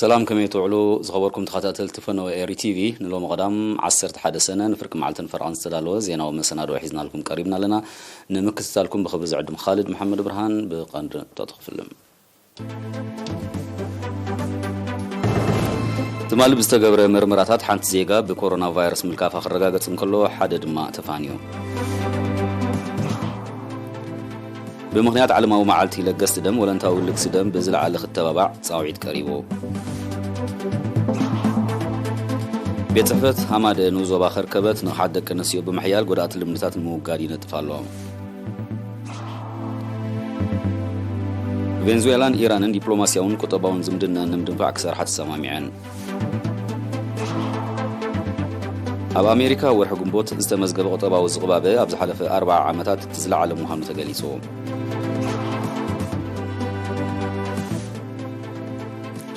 سلام كم يتوعلو زخبركم تخاتل تفنو إيري تي في نلو مقدام عصرت حد سنة نفرق معلتن فرعان استدالو زينا ومسنا روحيزنا لكم قريبنا لنا نمكس لكم بخبز عدم خالد محمد برهان بقندر تطخ فيلم تمال بستقبر مرمراتات حانت زيغا بكورونا فيروس ملكافة خرقاقة نكلو حدد ما تفانيو بمغنيات علماء معالتي لقست دم ولا انتاو لقس دم بزل على التبابع صاوعيد قريبو بيتحفت حماد نوزو باخر كبت نحد كنسيو بمحيال قدات المنتات الموقعين تفعلهم فنزويلان إيران دبلوماسيون كتباون زمدنا نمدنفع أكثر حتى سمامعين أب أمريكا ورحقن بوت استمزقب قطبا وزغبابة أبز حلف 4 عامتات تزلع على محمد تقاليسو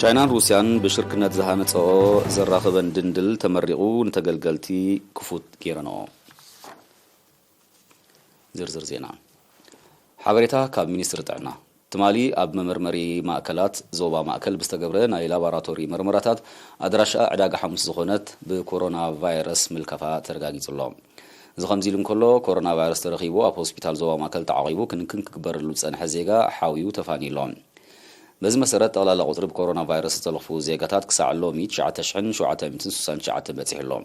چاينان روسيان بشركنات زهامت او زراخبن دندل تمرقو نتقلقلتي كفوت كيرانو زرزر زينا حبريتا كاب مينستر تعنا تمالي اب ممرمري ماكلات زوبا ماكل بستقبره ناي لاباراتوري مرمراتات ادراشا عداق حمس زخونت بكورونا فيروس ملكفا ترقاقيتلو زخمزيلن كله كورونا فيروس ترخيبو اب هوسبيتال زوبا ماكل تعقيبو كنكن كبر لوصن حزيغا حاويو تفانيلون بز مسرت على قطرب كورونا فيروس تلخفو زيغاتات كسعلو 1969 بتحلهم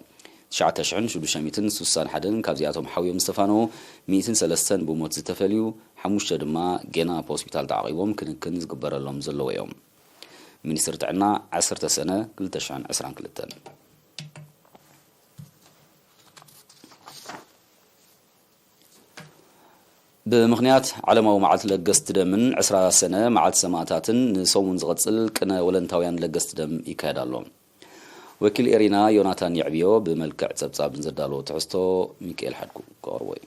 1961 حدن كابزياتهم حاويو مستفانو 103 بموت زتفليو حموش دما جنا بوسبيتال تعقيبهم كن زغبر لهم زلو يوم مينستر تعنا 10 سنه 2022 بمغنيات علماء معلت لقست دم من 10 سنة معلت سماعتاتن نسومن زغتصل كنا ولنتاويان لقست دم يكادالهم وكيل إيرينا يوناتان يعبيو بملكع تبصاب نزردالو تحستو ميكيل حدكو كوروي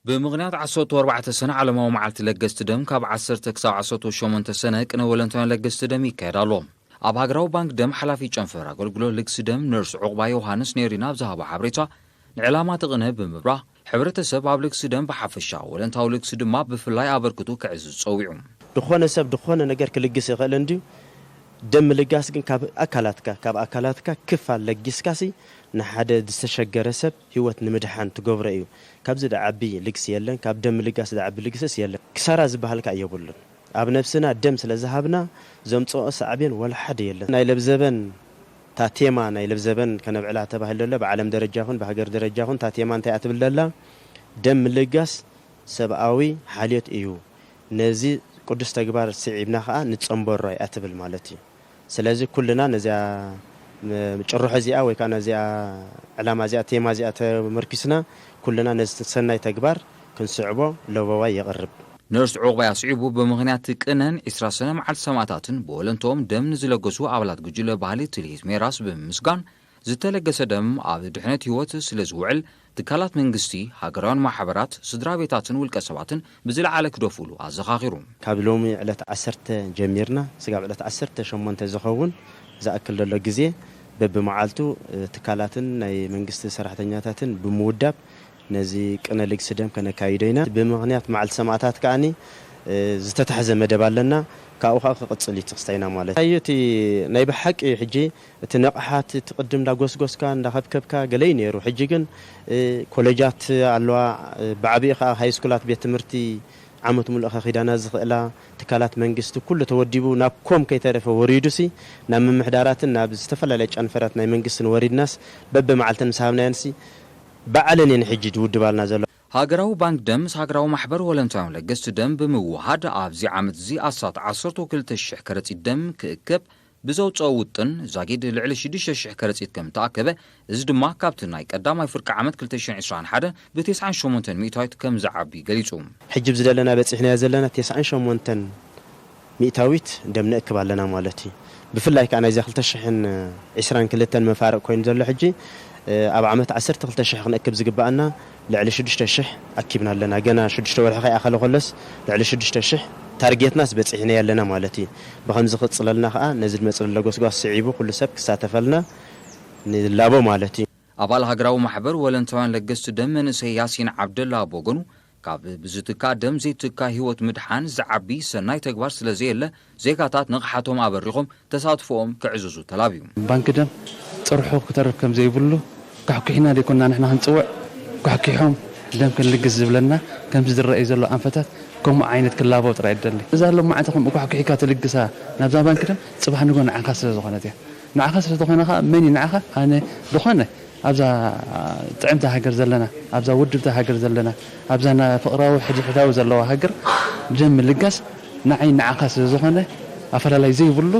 بمغنيات 14 سنة علماء معلت لقست دم كاب 10 تكسا 18 سنة كنا ولنتاويان لقست دم يكادالهم أب هاجراو بانك دم حلافي جنفر أقولو لقست دم نرس عقبا يوهانس نيرينا بزهابا حبريتا نعلامات غنه بمبرا حبرت سب ابلك سدم بحفشا ولا انت اولك سدم ما بفلاي ابركتو كعز صويعم دخونه سب دخونه ነገር كلغس يقل اندي دم لغاس ግን ካብ አካላትካ ክፋል ለጊስካሲ ንሓደ ዝተሸገረ ሰብ ህይወት ንምድሓን ትገብረ እዩ ካብዚ ደዓቢ ልግስ የለን ካብ ደም ልጋስ ደዓቢ ልግስስ የለን ክሳራ ዝባሃልካ እየብሉን ኣብ ነፍስና ደም ስለዝሃብና ዘምጽኦ ሰዓብን ወላ ሓደ የለን ናይ ለብዘበን تاتيما ناي لبزبن كنبعلا تباهلله بعالم درجاهن بهاجر درجاهن تاتيما انت اتبللا دم لغاس سبعاوي حاليت ايو نزي قدس تغبار سعيبنا خا نصنبر راي اتبل مالتي سلازي كلنا نزيا مچرخ زيا وي كان زيا علامه زيا تيما زيا مركسنا كلنا نستسناي تغبار كنسعبو لوبوا يقرب نرس عقبا يصعبو بمغنيات قنن 10 سنه مع السماتاتن بولنتوم دم نزلغسو ابلات گجله بالي تليز ميراس بمسغان زتلغس دم اب دحنت هيوت سلازوعل تكالات منغستي هاغران محبرات سدرا بيتاتن والقسباتن بزل على كدفولو ازخاخيرو كابلومي علت 10 جميرنا سغاب علت 10 شمونت زخون زاكل دله غزي ببمعالتو تكالاتن ناي منغست سرحتنياتاتن بموداب نزي قنا لك سدم كنا كايدينا بمغنيات مع السماعات كاني زتتحز مدبالنا كاوخا قصلي تخستينا مالت ايتي ناي بحق حجي تنقحات تقدم لا غوسغوس كان دخبكبكا غلي نيرو حجي كن كوليجات علوا بعبيخا هاي سكولات بيت تمرتي عامت مول اخا خيدانا زخلا تكالات منغست كل توديبو نابكم كيترف وريدوسي نام محداراتنا بزتفلل عنفرات ناي منغسن وريد ناس ببمعلتن مسابنا ينسي بعلن حجج ودبالنا زلو هاجراو بانك دم هاجراو محبر ولنتاو لقست دم بموحد ابزي عامت زي اسات 10 كلتشح كرت دم ككب بزو صوتن زاغيد لعل 6 كرت كم تاكبه از دما كابتناي قداماي فرق عامت 2021 ب 98 ميتايت كم زعبي غليصوم حجب زدلنا بصحنا يزلنا 98 ميتاويت دم نكبالنا مالتي بفلاي كان زي 2022 مفارق كوين زل حجي اب عامت 10 شح نكب زغبانا لعل 6 شح اكبنا لنا جنا 6 ورخ اخله خلص لعل 6 شح تارجتناس بصحنا يالنا مالتي بخمز خصللنا خا نزل مصل لغوسغاس صعيبو كل سب كساتفلنا نلابو مالتي ابال هاجراو محبر ولنتوان لقست دمن سي ياسين عبد الله بوغنو ካብ ብዝትካ ደም ዘይትካ ህይወት ምድሓን ዝዓቢ ሰናይ ተግባር ስለዘየለ ዜጋታት ንቕሓቶም ኣበሪኾም ተሳትፎኦም ክዕዝዙ ተላብዩ ባንክ ደም ጽርሑ ክተርፍ ከም ዘይብሉ ካሕኪሕና ደይኮና ንሕና ክንጽውዕ ካሕኪሖም ደም ክንልግስ ዝብለና ከም ዝረአይ ዘሎ ኣንፈታት ከምኡ ዓይነት ክላቦ ጥራይ ይደሊ እዛ ሎ ማዕተኹም ካሕኪሕካ ትልግሳ ናብዛ ባንክ ደም ጽባሕ ንጎ ንዓኻ ስለ ዝኾነት እያ ንዓኻ ስለ ዝኾነኻ መን ንዓኻ ኣነ ዝኾነ ኣብዛ ጥዕምታ ሃገር ዘለና ኣብዛ ውድብታ ሃገር ዘለና ኣብዛና ፍቕራዊ ሕድሕዳዊ ዘለዋ ሃገር ደም ልጋስ ንዓይ ንዓኻ ስለ ዝኾነ ኣፈላላይ ዘይብሉ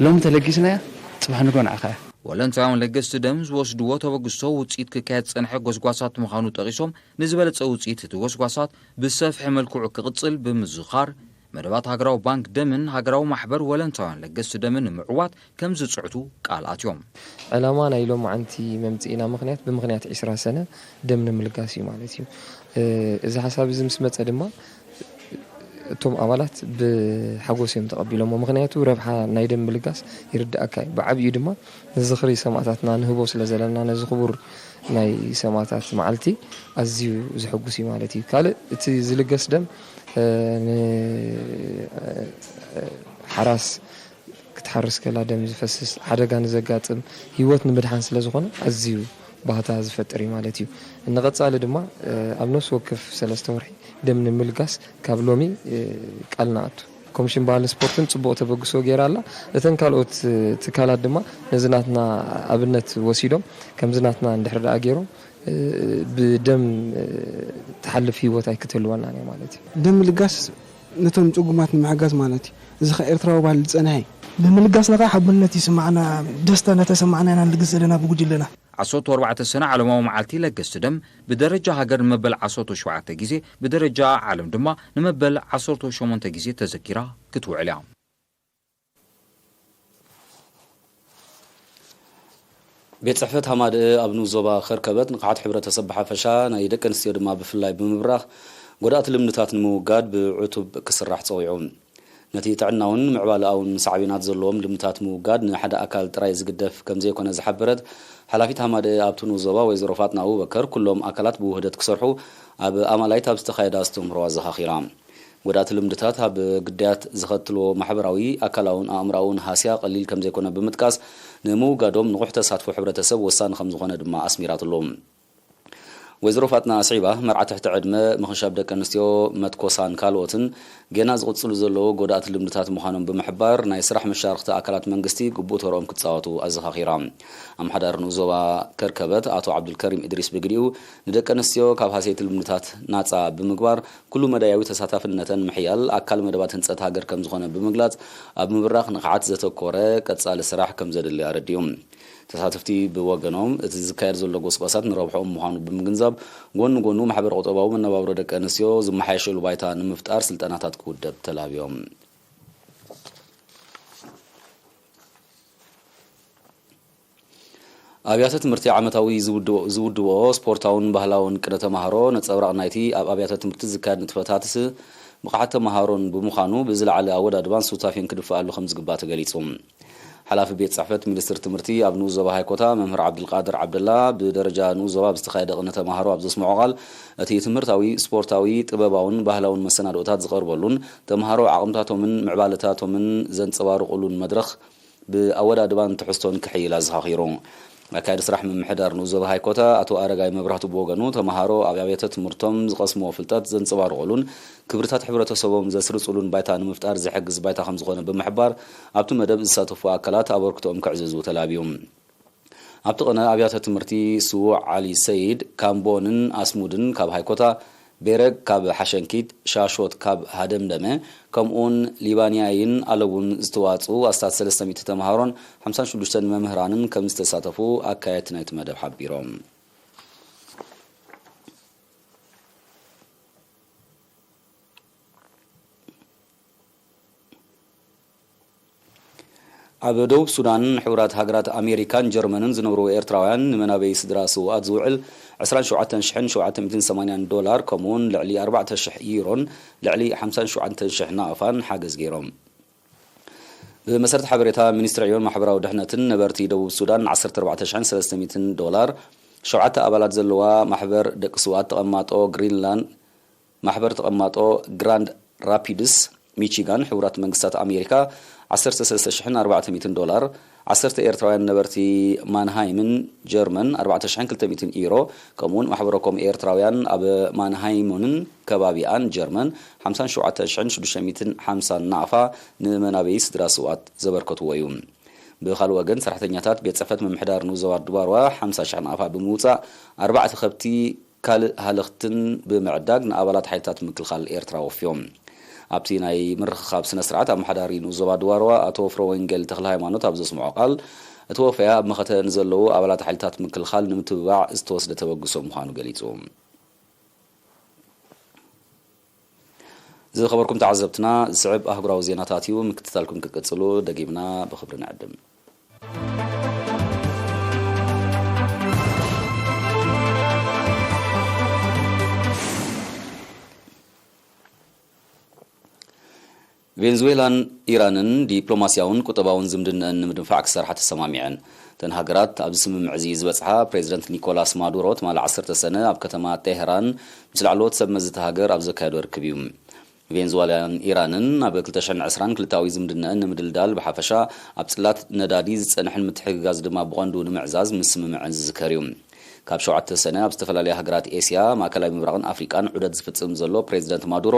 ሎም ተለጊስናያ ጽባሕ ንጎ ንዓኻ እያ ወለንታውን ለገስቲ ደም ዝወስድዎ ተበግሶ ውፅኢት ክካየድ ፀንሐ ጎስጓሳት ምዃኑ ጠቂሶም ንዝበለፀ ውፅኢት እቲ ጎስጓሳት ብሰፍሒ መልክዑ ክቕፅል ብምዝኻር መደባት ሃገራዊ ባንክ ደምን ሃገራዊ ማሕበር ወለንታውን ለገስቲ ደምን ምዕዋት ከም ዝፅዕቱ ቃል ኣትዮም ዕላማ ናይ ሎም ዓንቲ መምፅኢና ምክንያት ብምክንያት 20 ሰነ ደም ንምልጋስ እዩ ማለት እዩ እዚ ሓሳብ እዚ ምስ መፀ ድማ እቶም ኣባላት ብሓጎስ እዮም ተቐቢሎም ምክንያቱ ረብሓ ናይ ደም ምልጋስ ይርዳእካ ብዓብዩ ድማ ንዝኽሪ ሰማዕታትና ንህቦ ስለ ዘለና ነዚ ክቡር ናይ ሰማዕታት መዓልቲ ኣዝዩ ዝሕጉስ እዩ ማለት እዩ ካልእ እቲ ዝልገስ ደም ሓራስ ክትሓርስ ከላ ደም ዝፈስስ ሓደጋ ንዘጋጥም ህይወት ንምድሓን ስለ ዝኾነ ኣዝዩ ባህታ ዝፈጥር እዩ ማለት እዩ እንቐጻሊ ድማ ኣብ ነፍሲ ወከፍ 3 ወርሒ ደም ንምልጋስ ካብ ሎሚ ቃልና ኣቱ ኮሚሽን ባህልን ስፖርትን ጽቡቕ ተበግሶ ገይራላ እተን ካልኦት ትካላት ድማ ነዝናትና ኣብነት ወሲዶም ከም ዝናትና እንድሕር ገይሮም ብደም ተሐልፍ ህይወት ኣይክተልወና ነው ማለት እዩ ደም ልጋስ ነቶም ጽጉማት ንምሕጋዝ ማለት እዩ እዚ ኤርትራዊ ባህል ዝጸንሐ ብምልጋስ ነኻ ሓብነት ይስማዕና ደስታ ነተሰማዕና ኢና ንግዘለና ብጉጅለና 14 ሰነ ዓለማዊ መዓልቲ ለገስቲ ደም ብደረጃ ሃገር ንመበል 17 ግዜ ብደረጃ ዓለም ድማ ንመበል 18 ግዜ ተዘኪራ ክትውዕል እያ ቤት ጽሕፈት ሃማድ ኣብኑ ዞባ ኸርከበት ንቕሓት ሕብረተሰብ ሓፈሻ ናይ ደቂ ኣንስትዮ ድማ ብፍላይ ብምብራኽ ጎዳእቲ ልምድታት ንምውጋድ ብዕቱብ ክስራሕ ፀዊዑ ነቲ ጥዕናውን ምዕባለኣውን ሳዕቢናት ዘለዎም ልምድታት ምውጋድ ንሓደ ኣካል ጥራይ ዝግደፍ ከም ዘይኮነ ዝሓበረት ሓላፊት ሃማድ ኣብቱኑ ዞባ ወይዘሮ ፋጥና ኣቡበከር ኩሎም ኣካላት ብውህደት ክሰርሑ ኣብ ኣማላይት ኣብ ዝተኻየደ ኣስተምህሮ ኣዘኻኺራ ጎዳእቲ ልምድታት ኣብ ግዳያት ዝኸትልዎ ማሕበራዊ ኣካላውን ኣእምራውን ሃስያ ቀሊል ከም ዘይኮነ ብምጥቃስ ንምውጋዶም ንቑሕ ተሳትፎ ሕብረተሰብ ወሳኒ ከም ዝኾነ ድማ ኣስሚራትሎም ወይዘሮ ፋጥና ኣስዒባ መርዓት ትሕቲ ዕድመ ምኽንሻብ ደቂ ኣንስትዮ መትኮሳን ካልኦትን ገና ዝቕፅሉ ዘለዎ ጎዳእቲ ልምድታት ምዃኖም ብምሕባር ናይ ስራሕ መሻርክቲ ኣካላት መንግስቲ ግቡእ ተረኦም ክትፃወቱ ኣዘኻኺራ ኣምሓዳር ዞባ ከርከበት ኣቶ ዓብዱልከሪም ኢድሪስ ብግዲኡ ንደቂ ኣንስትዮ ካብ ሃሰይቲ ልምድታት ናፃ ብምግባር ኩሉ መዳያዊ ተሳታፍነተን ምሕያል ኣካል መደባት ህንፀት ሃገር ከም ዝኾነ ብምግላጽ ኣብ ምብራኽ ንቕሓት ዘተኮረ ቀጻሊ ስራሕ ከም ዘድሊ ኣረድዮም ተሳተፍቲ ብወገኖም እቲ ዝካየድ ዘሎ ጎስቋሳት ንረብሖም ምዃኑ ብምግንዛብ ጎኑ ማሕበር ቁጠባዊ መነባብሮ ደቂ ኣንስትዮ ዝመሓየሸሉ ባይታ ንምፍጣር ስልጠናታት ክውደብ ተላብዮም ኣብያተ ትምህርቲ ዓመታዊ ዝውድቦ ስፖርታውን ባህላውን ቅደ ተማሃሮ ነፀብራቕ ናይቲ ኣብ ኣብያተ ትምህርቲ ዝካየድ ንጥፈታትስ ብቕዓት ተማሃሮን ብምዃኑ ብዝለዓለ ኣወዳድባን ሱታፌን ክድፍኣሉ ከም ዝግባእ ተገሊጹ ሓላፊ ቤት ጽሕፈት ሚኒስትር ትምህርቲ ኣብ ንዑስ ዞባ ሃይኮታ መምህር ዓብዱልቃድር ዓብደላ ብደረጃ ንዑስ ዞባ ብዝተኻየደ ቅነ ተማሃሮ ኣብ ዘስምዖ ቃል እቲ ትምህርታዊ ስፖርታዊ ጥበባውን ባህላውን መሰናዶታት ዝቐርበሉን ተማሃሮ ዓቕምታቶምን ምዕባለታቶምን ዘንጸባርቑሉን መድረኽ ብኣወዳድባን ትሕዝቶን ክሕይል ኣዘኻኺሩ ኣካይዲ ስራሕ ምምሕዳር ንዑስ ዞባ ሃይኮታ ኣቶ ኣረጋይ መብራህቱ ብወገኑ ተማሃሮ ኣብ ኣብያተ ትምህርቶም ዝቐስምዎ ፍልጠት ዘንጸባርቑሉን ክብርታት ሕብረተሰቦም ዘስርጹሉን ባይታ ንምፍጣር ዝሕግዝ ባይታ ከም ዝኾነ ብምሕባር ኣብቲ መደብ ዝሳተፉ ኣካላት ኣበርክቶኦም ክዕዝዙ ተላብዮም ኣብቲ ቅነ ኣብያተ ትምህርቲ ስውዕ ዓሊ ሰይድ ካምቦንን ኣስሙድን ካብ ሃይኮታ ቤረግ ካብ ሓሸንኪት ሻሾት ካብ ሃደምደመ ከምኡን ሊባንያይን ኣለውን ዝተዋጹ ኣስታት 300 ተማሃሮን 56 መምህራንን ከም ዝተሳተፉ ኣካየት ናይቲ መደብ ሓቢሮም ኣብ ደቡብ ሱዳን ሕቡራት ሃገራት ኣሜሪካን ጀርመንን ዝነብሩ ኤርትራውያን ንመናበይ ስድራ ስውኣት ዝውዕል $27780 ከምኡውን ልዕሊ 4000 ዩሮን ልዕሊ 57000 ናቕፋን ሓገዝ ገይሮም ብመሰረት ሓበሬታ ሚኒስትሪ ዕዮን ማሕበራዊ ድሕነትን ነበርቲ ደቡብ ሱዳን $14300 7 ኣባላት ዘለዋ ማሕበር ደቂ ስውኣት ተቐማጦ ግሪንላንድ ማሕበር ተቐማጦ ግራንድ ራፒድስ ሚቺጋን ሕቡራት መንግስታት ኣሜሪካ $13,400 10 ኤርትራውያን ነበርቲ ማንሃይምን ጀርመን 4,200 ዩሮ ከምኡውን ማሕበረኮም ኤርትራውያን ኣብ ማንሃይምን ከባቢኣን ጀርመን 57,650 ናዕፋ ንመናበይ ስድራ ስዋት ዘበርከትዎ እዩ ብኻልእ ወገን ሰራሕተኛታት ቤት ጽሕፈት ምምሕዳር ንዞባ ድባርዋ 50,000 ናዕፋ ብምውፃእ 4 ከብቲ ካልእ ሃለኽትን ብምዕዳግ ንኣባላት ሓይልታት ምክልኻል ኤርትራ ወፊዮም ኣብቲ ናይ ምርኽኻብ ስነ ስርዓት ኣመሓዳሪ ንዞባ ድባርዋ ኣቶ ፍሮ ወንጌል ተክለ ሃይማኖት ኣብ ዘስምዖ ቃል እቲ ወፈያ ኣብ መኸተ ንዘለዉ ኣባላት ሓይልታት ምክልኻል ንምትብባዕ ዝተወስደ ተበግሶ ምዃኑ ገሊጹ ዝኸበርኩም ተዓዘብትና ዝስዕብ ኣህጉራዊ ዜናታት እዩ ምክትታልኩም ክትቀጽሉ ደጊምና ብኽብሪ ንዕድም ቬንዙዌላን ኢራንን ዲፕሎማሲያውን ቁጠባውን ዝምድነአን ንምድንፋዕ ክሰርሓ ተሰማሚዐን ተን ሃገራት ኣብ ስምምዕ እዚ ዝበፅሓ ፕሬዚደንት ኒኮላስ ማዱሮ ትማል 10 ሰነ ኣብ ከተማ ቴሄራን ምስ ላዕለዎት ሰብ መዝተ ሃገር ኣብ ዘካየዶ ርክብ እዩ ቬንዙዌላን ኢራንን ኣብ 2020 ክልታዊ ዝምድነአን ንምድልዳል ብሓፈሻ ኣብ ጽላት ነዳዲ ዝጸንሕን ምትሕግጋዝ ድማ ብቐንዱ ንምዕዛዝ ምስ ስምምዕን ዝዝከር እዩ ካብ 7 ሰነ ኣብ ዝተፈላለዩ ሃገራት ኤስያ ማእከላዊ ምብራቕን ኣፍሪቃን ዑደት ዝፍጽም ዘሎ ፕሬዚደንት ማዱሮ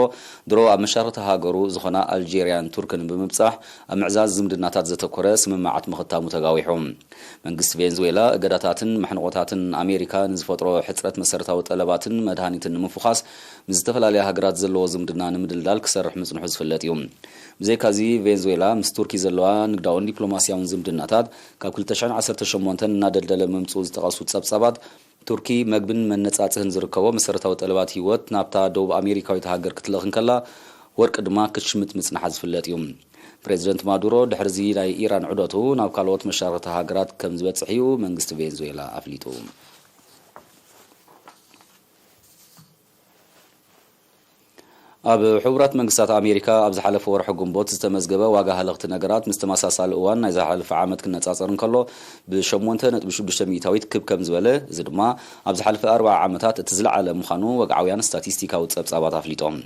ድሮ ኣብ መሻርክቲ ሃገሩ ዝኾና ኣልጄርያን ቱርክን ብምብጻሕ ኣብ ምዕዛዝ ዝምድናታት ዘተኮረ ስምምዓት ምኽታሙ ተጋዊሖም መንግስቲ ቬንዙዌላ እገዳታትን መሕንቆታትን ኣሜሪካ ንዝፈጥሮ ሕፅረት መሰረታዊ ጠለባትን መድሃኒትን ንምፍኻስ ምስ ዝተፈላለዩ ሃገራት ዘለዎ ዝምድና ንምድልዳል ክሰርሕ ምጽንሑ ዝፍለጥ እዩ ብዘይካዚ ቬንዙዌላ ምስ ቱርኪ ዘለዋ ንግዳውን ዲፕሎማስያውን ዝምድናታት ካብ 2018 እናደልደለ ምምጽኡ ዝተቐሱ ጸብጻባት ቱርኪ መግብን መነጻጽህን ዝርከቦ መሰረታዊ ጠለባት ህይወት ናብታ ደቡብ ኣሜሪካዊት ሃገር ክትለኽን ከላ ወርቂ ድማ ክትሽምጥ ምጽናሓ ዝፍለጥ እዩ ፕሬዚደንት ማዱሮ ድሕርዚ ናይ ኢራን ዑደቱ ናብ ካልኦት መሻርክቲ ሃገራት ከም ዝበጽሕ እዩ መንግስቲ ቬንዙዌላ ኣፍሊጡ ኣብ ሕቡራት መንግስታት ኣሜሪካ ኣብ ዝሓለፈ ወርሒ ግንቦት ዝተመዝገበ ዋጋ ሃለኽቲ ነገራት ምስ ተመሳሳሊ እዋን ናይ ዝሓለፈ ዓመት ክነጻጸር እንከሎ ብ8.6 ሚእታዊት ክብ ከም ዝበለ እዚ ድማ ኣብ ዝሓለፈ 40 ዓመታት እቲ ዝለዓለ ምዃኑ ወግዓውያን ስታቲስቲካዊ ጸብጻባት ኣፍሊጦም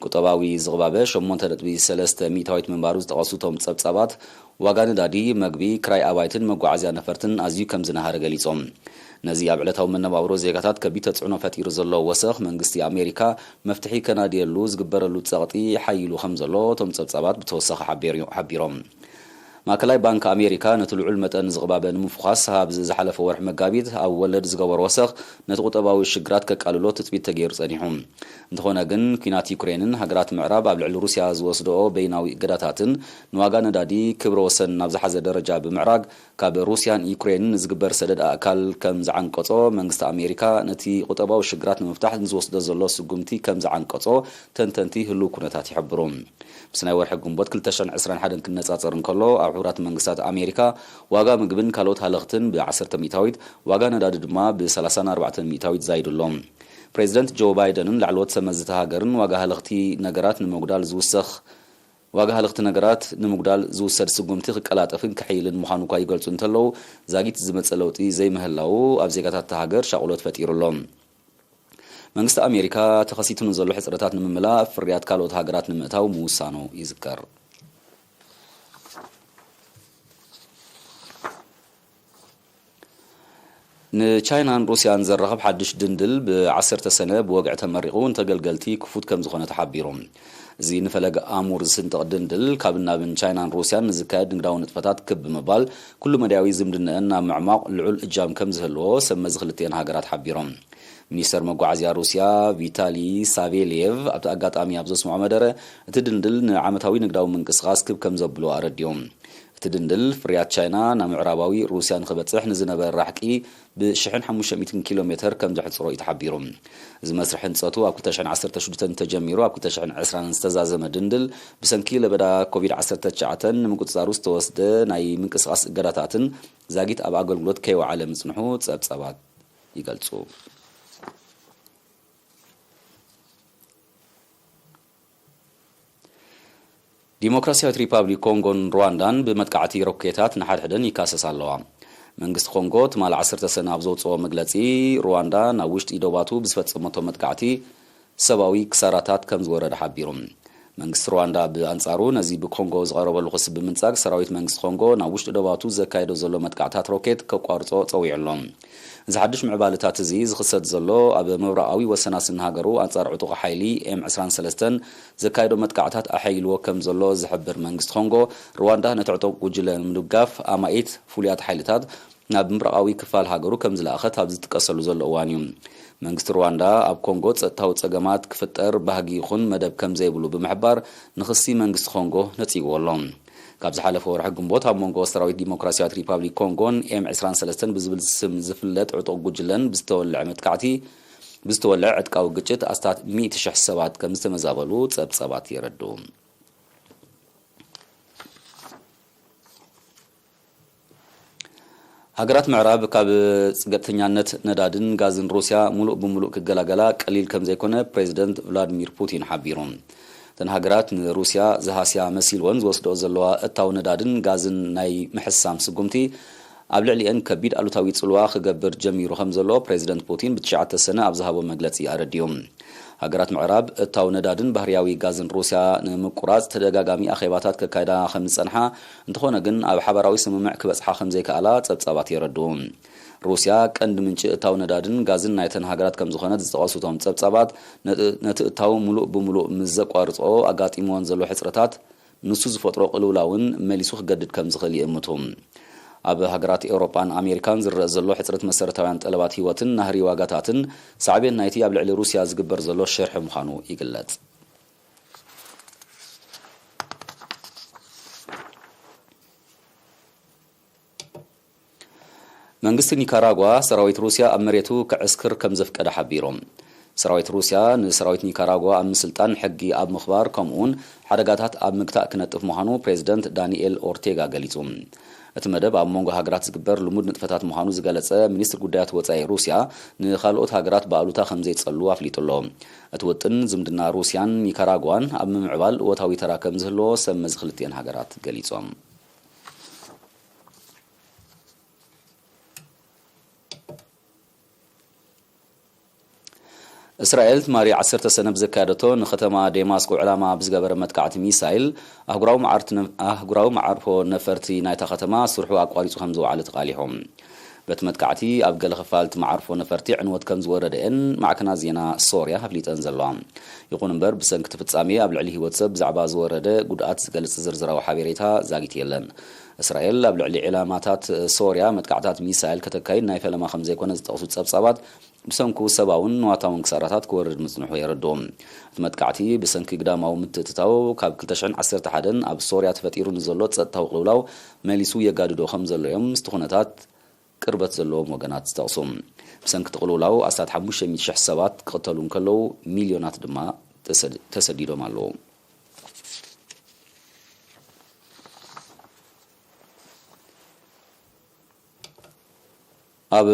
ቁጠባዊ ዝቕባበ 8.3 ሚእታዊት ምንባሩ ዝተቐሱቶም ጸብጻባት ዋጋ ነዳዲ መግቢ ክራይ ኣባይትን መጓዓዝያ ነፈርትን ኣዝዩ ከም ዝነሃረ ገሊጾም ነዚ ኣብ ዕለታዊ መነባብሮ ዜጋታት ከቢድ ተጽዕኖ ፈጢሩ ዘሎ ወሰኽ መንግስቲ ኣሜሪካ መፍትሒ ከናድየሉ ዝግበረሉ ጸቕጢ ሓይሉ ከም ዘሎ እቶም ጸብጻባት ብተወሳኺ ሓቢሮም ማእከላይ ባንክ ኣሜሪካ ነቲ ልዑል መጠን ዝቕባበ ንምፍኻስ ኣብ ዝሓለፈ ወርሒ መጋቢት ኣብ ወለድ ዝገበሮ ወሰኽ ነቲ ቁጠባዊ ሽግራት ከቃልሎ ትጽቢት ተገይሩ ጸኒሑ እንተኾነ ግን ኩናት ዩክሬንን ሃገራት ምዕራብ ኣብ ልዕሊ ሩስያ ዝወስድኦ በይናዊ እገዳታትን ንዋጋ ነዳዲ ክብረ ወሰን ናብ ዝሓዘ ደረጃ ብምዕራግ ካብ ሩስያን ዩክሬንን ዝግበር ሰደድ ኣካል ከም ዝዓንቀጾ መንግስቲ ኣሜሪካ ነቲ ቁጠባዊ ሽግራት ንምፍታሕ ዝወስዶ ዘሎ ስጉምቲ ከም ዝዓንቀጾ ተንተንቲ ህልው ኩነታት ይሕብሩ ብስናይ ወርሒ ግንቦት 2021 ክነጻጸር እንከሎ ኣብ ሕቡራት መንግስታት ኣሜሪካ ዋጋ ምግብን ካልኦት ሃለኽትን ብ10 ሚእታዊት ዋጋ ነዳዲ ድማ ብ34 ሚእታዊት ዛይድሎም ፕሬዚደንት ጆ ባይደንን ላዕለዎት ሰብ መዝተ ሃገርን ዋጋ ሃለኽቲ ነገራት ንምጉዳል ዝውሰድ ስጉምቲ ክቀላጠፍን ክሕይልን ምዃኑ እኳ ይገልጹ እንተለዉ ዛጊት ዝመጸ ለውጢ ዘይምህላው ኣብ ዜጋታት ሃገር ሻቅሎት ፈጢሩሎም መንግስቲ ኣሜሪካ ተኸሲቱን ዘሎ ሕጽረታት ንምምላእ ፍርያት ካልኦት ሃገራት ንምእታው ምውሳኑ ይዝከር ንቻይናን ሩስያን ዘራኸብ ሓድሽ ድንድል ብ10 ሰነ ብወግዕ ተመሪቑ እንተገልገልቲ ክፉት ከም ዝኾነ ተሓቢሩ እዚ ንፈለገ ኣሙር ዝስንጥቕ ድንድል ካብ ናብን ቻይናን ሩስያን ንዝካየድ ንግዳዊ ንጥፈታት ክብ ብምባል ኩሉ መድያዊ ዝምድነአን ናብ ምዕማቕ ልዑል እጃም ከም ዝህልዎ ሰብ መዚ ክልቲአን ሃገራት ሓቢሮም ሚኒስተር መጓዓዝያ ሩስያ ቪታሊ ሳቬልየቭ ኣብቲ ኣጋጣሚ ኣብ ዘስምዖ መደረ እቲ ድንድል ንዓመታዊ ንግዳዊ ምንቅስቓስ ክብ ከም ዘብሎ ኣረዲዮም እቲ ድንድል ፍርያት ቻይና ናብ ምዕራባዊ ሩስያ ንኽበጽሕ ንዝነበረ ራሕቂ ብ1500 ኪሎ ሜትር ከም ዘሕጽሮ ይተሓቢሩ እዚ መስርሕ ህንጸቱ ኣብ 2016 ተጀሚሩ ኣብ 2020 ዝተዛዘመ ድንድል ብሰንኪ ለበዳ ኮቪድ-19 ንምቁጽጻሩ ዝተወስደ ናይ ምንቅስቓስ እገዳታትን ዛጊት ኣብ ኣገልግሎት ከይወዓለ ምጽንሑ ጸብጻባት ይገልጹ ዲሞክራሲያዊት ሪፓብሊክ ኮንጎን ሩዋንዳን ብመጥቃዕቲ ሮኬታት ንሓድሕደን ይካሰስ ኣለዋ መንግስቲ ኮንጎ ትማል 10 ሰነ ኣብ ዘውፅኦ መግለጺ ሩዋንዳ ናብ ውሽጢ ኢዶባቱ ብዝፈጸመቶ መጥቃዕቲ ሰብአዊ ክሳራታት ከም ዝወረደ ሓቢሮም መንግስቲ ሩዋንዳ በአንጻሩ ነዚ በኮንጎ ዝቀረበሉ ክስ ብምንጻግ ሰራዊት መንግስቲ ኮንጎ ናብ ውሽጢ ደባቱ ዘካይዶ ዘሎ መጥቃዕታት ሮኬት ከቋርጾ ጸዊዕሎም እዚ ሓድሽ ምዕባለታት እዚ ዝኽሰት ዘሎ ኣብ ምብራቃዊ ወሰናስን ሃገሩ አንጻር ዕጡቕ ሓይሊ M23 ዘካይዶ መጥቃዕታት ኣሓይልዎ ከም ዘሎ ዝሕብር መንግስቲ ኮንጎ ሩዋንዳ ነቲ ዕጡቕ ጉጅለ ንምድጋፍ ኣማኢት ፍሉያት ሓይልታት ናብ ምብራቃዊ ክፋል ሃገሩ ከም ዝለኣኸት ኣብ ዝጥቀሰሉ ዘሎ እዋን እዩ መንግስቲ ሩዋንዳ ኣብ ኮንጎ ጸጥታዊ ጸገማት ክፍጠር ባህጊ ይኹን መደብ ከም ዘይብሉ ብምሕባር ንኽሲ መንግስቲ ኮንጎ ነጺግዎሎም ካብ ዝሓለፈ ወርሒ ግንቦት ኣብ መንጎ ሰራዊት ዲሞክራሲያዊት ሪፓብሊክ ኮንጎን M23 ብዝብል ስም ዝፍለጥ ዕጡቕ ጉጅለን ብዝተወልዐ መጥቃዕቲ ብዝተወልዐ ዕጥቃዊ ግጭት ኣስታት 100,000 ሰባት ከም ዝተመዛበሉ ጸብጻባት ይረዱ ሃገራት ምዕራብ ካብ ጽገተኛነት ነዳድን ጋዝን ሩስያ ሙሉእ ብምሉእ ክገላገላ ቀሊል ከም ዘይኮነ ፕሬዚደንት ቭላድሚር ፑቲን ሓቢሮም ተን ሃገራት ንሩስያ ዝሃስያ መሲልወን ዝወስዶ ዘለዋ እታው ነዳድን ጋዝን ናይ ምሕሳም ስጉምቲ ኣብ ልዕሊአን ከቢድ ኣሉታዊ ጽልዋ ክገብር ጀሚሩ ከም ዘሎ ፕሬዚደንት ፑቲን ብ9 ሰነ ኣብ ዝሃቦ መግለጺ ኣረድዮም ሃገራት ምዕራብ እታው ነዳድን ባህርያዊ ጋዝን ሩስያ ንምቁራጽ ተደጋጋሚ ኣኼባታት ከካይዳ ከም ዝጸንሓ እንተኾነ ግን ኣብ ሓበራዊ ስምምዕ ክበጽሓ ከም ዘይከኣላ ጸብጻባት ይረዱ ሩስያ ቀንዲ ምንጭ እታው ነዳድን ጋዝን ናይተን ሃገራት ከም ዝኾነ ዝተቐሱቶም ጸብጻባት ነቲ እታው ሙሉእ ብምሉእ ምስ ዘቋርጾ ኣጋጢሞን ዘሎ ሕጽረታት ንሱ ዝፈጥሮ ቅልውላውን መሊሱ ክገድድ ከም ዝኽእል ይእምቱ ኣብ ሃገራት ኤውሮፓን ኣሜሪካን ዝረአ ዘሎ ሕጽረት መሰረታውያን ጠለባት ህይወትን ናህሪ ዋጋታትን ሳዕቤን ናይቲ ኣብ ልዕሊ ሩስያ ዝግበር ዘሎ ሸርሒ ምዃኑ ይግለጽ መንግስቲ ኒካራጓ ሰራዊት ሩስያ ኣብ መሬቱ ክዕስክር ከም ዘፍቀደ ሓቢሮም ሰራዊት ሩስያ ንሰራዊት ኒካራጓ ኣብ ምስልጣን ሕጊ ኣብ ምኽባር ከምኡውን ሓደጋታት ኣብ ምግታእ ክነጥፍ ምዃኑ ፕሬዚደንት ዳንኤል ኦርቴጋ ገሊጹ እቲ መደብ ኣብ መንጎ ሃገራት ዝግበር ልሙድ ንጥፈታት ምዃኑ ዝገለጸ ሚኒስትር ጉዳያት ወጻኢ ሩስያ ንኻልኦት ሃገራት በኣሉታ ከም ዘይጸሉ ኣፍሊጡሎ እቲ ውጥን ዝምድና ሩስያን ኒካራጓን ኣብ ምምዕባል ወታዊ ተራ ከም ዝህልዎ ሰብ መዚ ክልቲአን ሃገራት ገሊጾም እስራኤል ማሪ 10 ሰነ ብዘካየደቶ ንከተማ ዴማስቆ ዕላማ ብዝገበረ መጥቃዕቲ ሚሳይል ኣህጉራዊ ማዕርፎ ነፈርቲ ናይታ ከተማ ስርሑ ኣቋሪጹ ከም ዝወዓለ ተቃሊሖም በቲ መጥቃዕቲ ኣብ ገለ ክፋልቲ ማዕርፎ ነፈርቲ ዕንወት ከም ዝወረደን ማዕከናት ዜና ሶርያ ኣፍሊጠን ዘለዋ ይኹን እምበር ብሰንኪ ፍጻሜ ኣብ ልዕሊ ህይወት ሰብ ብዛዕባ ዝወረደ ጉድኣት ዝገልጽ ዝርዝራዊ ሓበሬታ ዛጊት የለን እስራኤል ኣብ ልዕሊ ዕላማታት ሶርያ መጥቃዕታት ሚሳይል ከተካይድ ናይ ፈለማ ከም ዘይኮነ ዝጠቕሱ ጸብጻባት ብሰንኩ ሰብኣውን ንዋታውን ክሳራታት ክወርድ ምጽንሑ የረድዎም እቲ መጥቃዕቲ ብሰንኪ ግዳማዊ ምትእትታው ካብ 2011 ኣብ ሶርያ ተፈጢሩ ንዘሎ ጸጥታዊ ቅልውላው መሊሱ የጋድዶ ከም ዘሎ እዮም ምስቲ ኩነታት ቅርበት ዘለዎም ወገናት ዝጠቕሱ ብሰንኪ ቅልውላው ኣስታት 500,000 ሰባት ክቕተሉ እንከለዉ ሚልዮናት ድማ ተሰዲዶም ኣለዉ ኣብ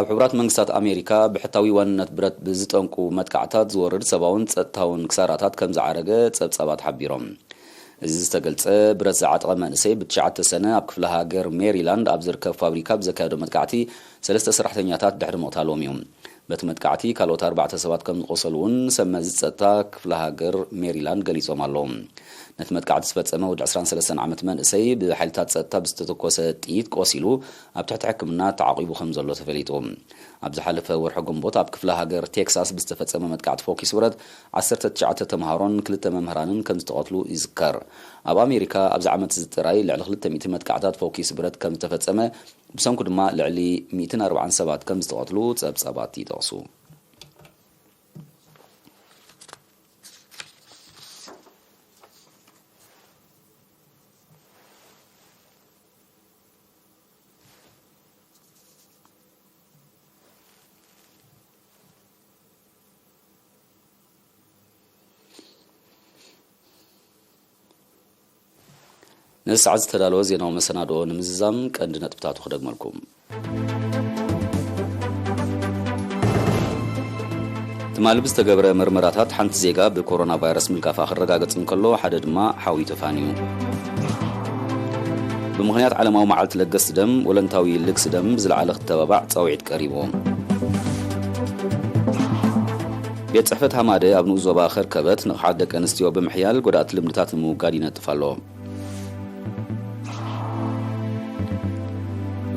ሕቡራት መንግስታት ኣሜሪካ ብሕታዊ ዋንነት ብረት ብዝጠንቁ መጥቃዕታት ዝወርድ ሰብኣውን ጸጥታውን ክሳራታት ከም ዝዓረገ ጸብጻባት ሓቢሮም እዚ ዝተገልጸ ብረት ዝዓጠቐ መንእሰይ ብ9 ሰነ ኣብ ክፍለ ሃገር ሜሪላንድ ኣብ ዝርከብ ፋብሪካ ብዘካየዶ መጥቃዕቲ 3 ሰራሕተኛታት ድሕሪ ምቕታሎም እዮም በቲ መጥቃዕቲ ካልኦት 4 ሰባት ከም ዝቆሰሉን ሰብ መዚ ጸጥታ ክፍለ ሃገር ሜሪላንድ ገሊጾም ኣለዎም ነቲ መጥቃዕቲ ዝፈጸመ ወዲ 23 ዓመት መንእሰይ ብሓይልታት ጸጥታ ብዝተተኮሰ ጥይት ቆሲሉ ኣብ ትሕቲ ሕክምና ተዓቂቡ ከም ዘሎ ተፈሊጡ ኣብ ዝሓለፈ ወርሒ ግንቦት ኣብ ክፍለ ሃገር ቴክሳስ ብዝተፈጸመ መጥቃዕቲ ፎኪስ ብረት 19 ተምሃሮን 2 መምህራንን ከም ዝተቐትሉ ይዝከር ኣብ ኣሜሪካ ኣብዚ ዓመት ዝጥራይ ልዕሊ 200 መጥቃዕታት ፎኪስ ብረት ከም ዝተፈጸመ ብሰንኩ ድማ ልዕሊ 140 ሰባት ከም ዝተቐትሉ ጸብጻባት ይጠቕሱ ንሰዓት ዝተዳለወ ዜናዊ መሰናዶ ንምዝዛም ቀንዲ ነጥብታቱ ክደግመልኩም ትማሊ ብዝተገብረ ምርመራታት ሓንቲ ዜጋ ብኮሮና ቫይረስ ምልካፋ ክረጋገጽ እንከሎ ሓደ ድማ ሓዊ ተፋንዩ ብምኽንያት ዓለማዊ መዓልቲ ለገስቲ ደም ወለንታዊ ልግሲ ደም ዝለዓለ ክትተባባዕ ጻውዒት ቀሪቡ ቤት ጽሕፈት ሃማደ ኣብ ንኡ ዞባ ኸርከበት ንቕሓት ደቂ ኣንስትዮ ብምሕያል ጎዳእቲ ልምድታት ንምውጋድ ይነጥፍ ኣሎ።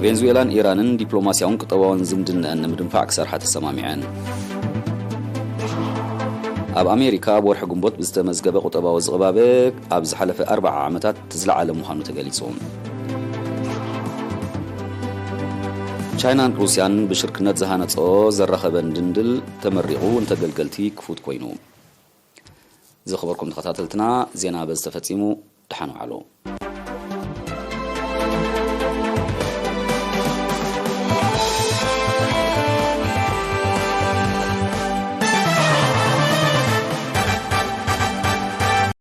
ቬንዙዌላን ኢራንን ዲፕሎማስያውን ቁጠባውን ዝምድንአን ንምድንፋዕ ክሰርሓ ተሰማሚዐን። ኣብ ኣሜሪካ ብወርሒ ግንቦት ብዝተመዝገበ ቁጠባዊ ዝቕባበ ኣብ ዝሓለፈ 40 ዓመታት ዝለዓለ ምዃኑ ተገሊጹ። ቻይናን ሩስያን ብሽርክነት ዝሃነጾ ዘራኸበን ድንድል ተመሪቑ እንተገልገልቲ ክፉት ኮይኑ። ዝኽበርኩም ተኸታተልትና ዜና በዝተፈጺሙ ድሓኑ ዓሎ